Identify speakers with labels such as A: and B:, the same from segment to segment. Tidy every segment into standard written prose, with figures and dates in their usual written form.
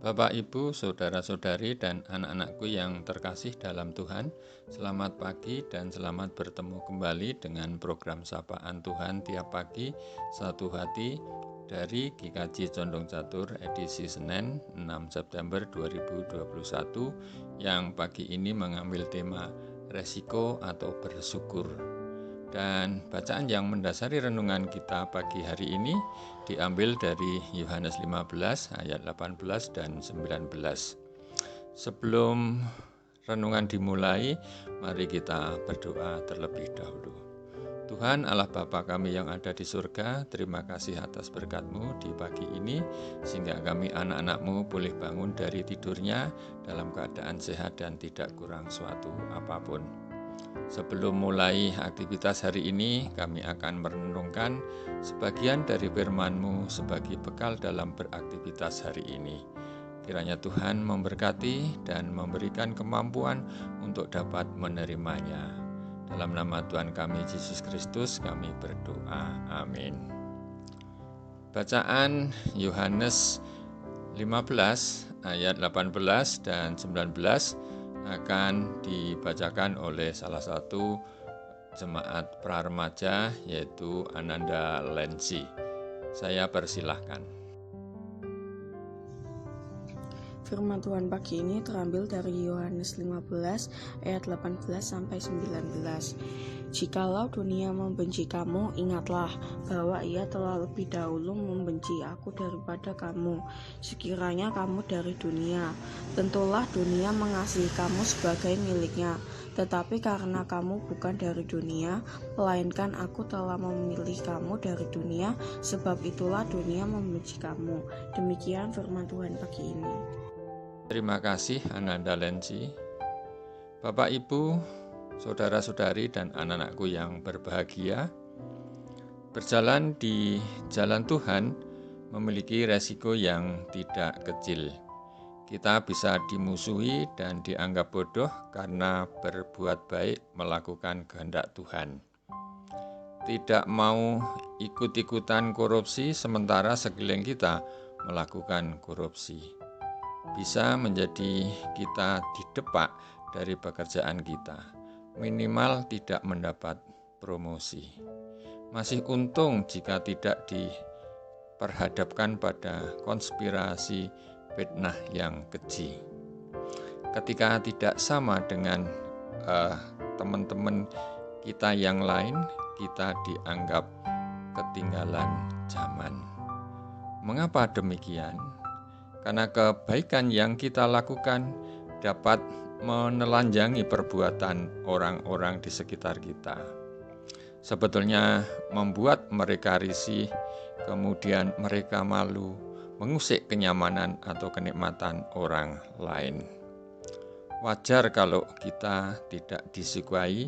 A: Bapak, Ibu, saudara-saudari, dan anak-anakku yang terkasih dalam Tuhan, selamat pagi dan selamat bertemu kembali dengan program Sapaan Tuhan tiap pagi, satu hati dari GKJ Condong Catur edisi Senin 6 September 2021 yang pagi ini mengambil tema resiko atau bersyukur. Dan bacaan yang mendasari renungan kita pagi hari ini diambil dari Yohanes 15 ayat 18 dan 19. Sebelum renungan dimulai, mari kita berdoa terlebih dahulu. Tuhan Allah Bapa kami yang ada di surga, terima kasih atas berkat-Mu di pagi ini, sehingga kami anak-anak-Mu boleh bangun dari tidurnya dalam keadaan sehat dan tidak kurang suatu apapun. Sebelum mulai aktivitas hari ini, kami akan merenungkan sebagian dari firman-Mu sebagai bekal dalam beraktivitas hari ini. Kiranya Tuhan memberkati dan memberikan kemampuan untuk dapat menerimanya. Dalam nama Tuhan kami Yesus Kristus kami berdoa. Amin. Bacaan Yohanes 15 ayat 18 dan 19 akan dibacakan oleh salah satu jemaat praremaja yaitu Ananda Lensi. Saya persilahkan.
B: Firman Tuhan pagi ini terambil dari Yohanes 15 ayat 18 sampai 19. Jikalau dunia membenci kamu, ingatlah bahwa ia telah lebih dahulu membenci aku daripada kamu. Sekiranya kamu dari dunia, tentulah dunia mengasihi kamu sebagai miliknya. Tetapi karena kamu bukan dari dunia, melainkan aku telah memilih kamu dari dunia, sebab itulah dunia membenci kamu. Demikian firman Tuhan pagi ini.
A: Terima kasih Ananda Lensi. Bapak, Ibu, saudara-saudari, dan anak-anakku yang berbahagia, berjalan di jalan Tuhan memiliki resiko yang tidak kecil. Kita bisa dimusuhi dan dianggap bodoh karena berbuat baik melakukan kehendak Tuhan. Tidak mau ikut-ikutan korupsi sementara sekeliling kita melakukan korupsi. Bisa menjadi kita didepak dari pekerjaan kita, minimal tidak mendapat promosi. Masih untung jika tidak diperhadapkan pada konspirasi fitnah yang keji. Ketika tidak sama dengan teman-teman kita yang lain, kita dianggap ketinggalan zaman. Mengapa demikian? Karena kebaikan yang kita lakukan dapat menelanjangi perbuatan orang-orang di sekitar kita. Sebetulnya membuat mereka risih, kemudian mereka malu, mengusik kenyamanan atau kenikmatan orang lain. Wajar kalau kita tidak disukai,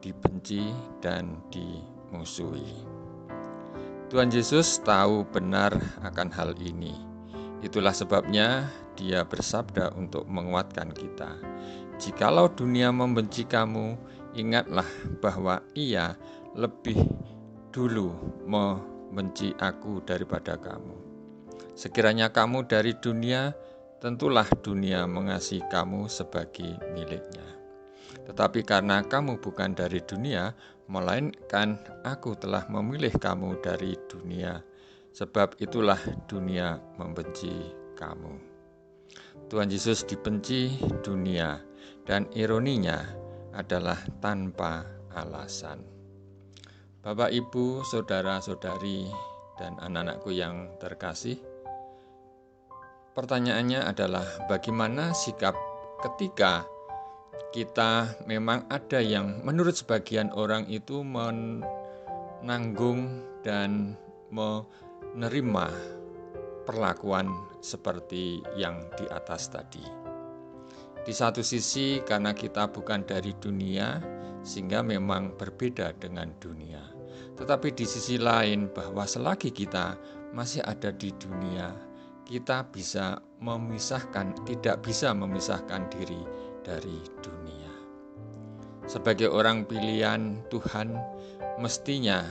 A: dibenci, dan dimusuhi. Tuhan Yesus tahu benar akan hal ini. Itulah sebabnya Dia bersabda untuk menguatkan kita. Jikalau dunia membenci kamu, ingatlah bahwa ia lebih dulu membenci aku daripada kamu. Sekiranya kamu dari dunia, tentulah dunia mengasihi kamu sebagai miliknya. Tetapi karena kamu bukan dari dunia, melainkan aku telah memilih kamu dari dunia. Sebab itulah dunia membenci kamu. Tuhan Yesus dibenci dunia, dan ironinya adalah tanpa alasan. Bapak, Ibu, saudara-saudari, dan anak-anakku yang terkasih, pertanyaannya adalah bagaimana sikap ketika kita memang ada yang menurut sebagian orang itu menanggung dan menerima perlakuan seperti yang di atas tadi. Di satu sisi karena kita bukan dari dunia sehingga memang berbeda dengan dunia. Tetapi di sisi lain bahwa selagi kita masih ada di dunia, kita tidak bisa memisahkan diri dari dunia. Sebagai orang pilihan Tuhan, mestinya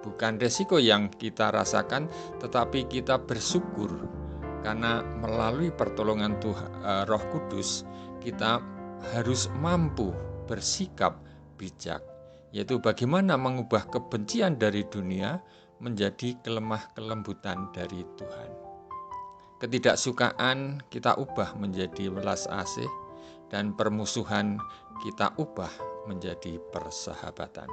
A: bukan resiko yang kita rasakan, tetapi kita bersyukur Karena melalui pertolongan Roh Kudus, kita harus mampu bersikap bijak, yaitu bagaimana mengubah kebencian dari dunia menjadi kelemah kelembutan dari Tuhan. Ketidaksukaan kita ubah menjadi welas asih, dan permusuhan kita ubah menjadi persahabatan.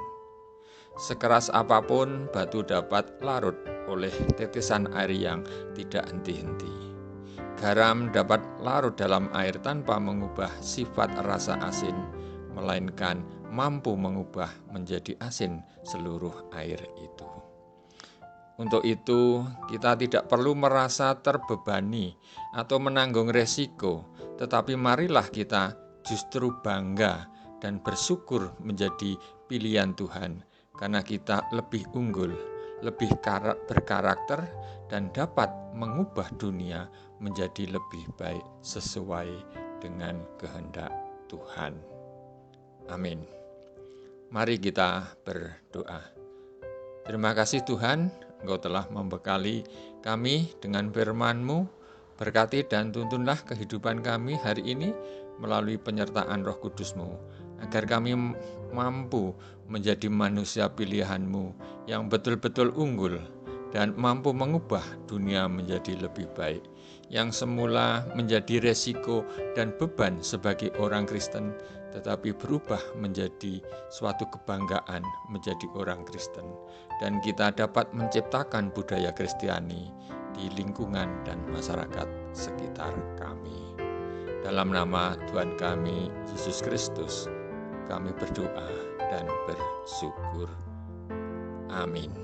A: Sekeras apapun batu dapat larut oleh tetesan air yang tidak henti-henti. Garam dapat larut dalam air tanpa mengubah sifat rasa asin, melainkan mampu mengubah menjadi asin seluruh air itu. Untuk itu, kita tidak perlu merasa terbebani atau menanggung resiko, tetapi marilah kita justru bangga dan bersyukur menjadi pilihan Tuhan, karena kita lebih unggul, lebih berkarakter, dan dapat mengubah dunia menjadi lebih baik sesuai dengan kehendak Tuhan. Amin. Mari kita berdoa. Terima kasih Tuhan, Engkau telah membekali kami dengan firman-Mu. Berkati dan tuntunlah kehidupan kami hari ini melalui penyertaan Roh Kudus-Mu, agar kami mampu menjadi manusia pilihan-Mu yang betul-betul unggul dan mampu mengubah dunia menjadi lebih baik. Yang semula menjadi resiko dan beban sebagai orang Kristen, tetapi berubah menjadi suatu kebanggaan menjadi orang Kristen. Dan kita dapat menciptakan budaya Kristiani di lingkungan dan masyarakat sekitar kami. Dalam nama Tuhan kami, Yesus Kristus, kami berdoa dan bersyukur. Amin.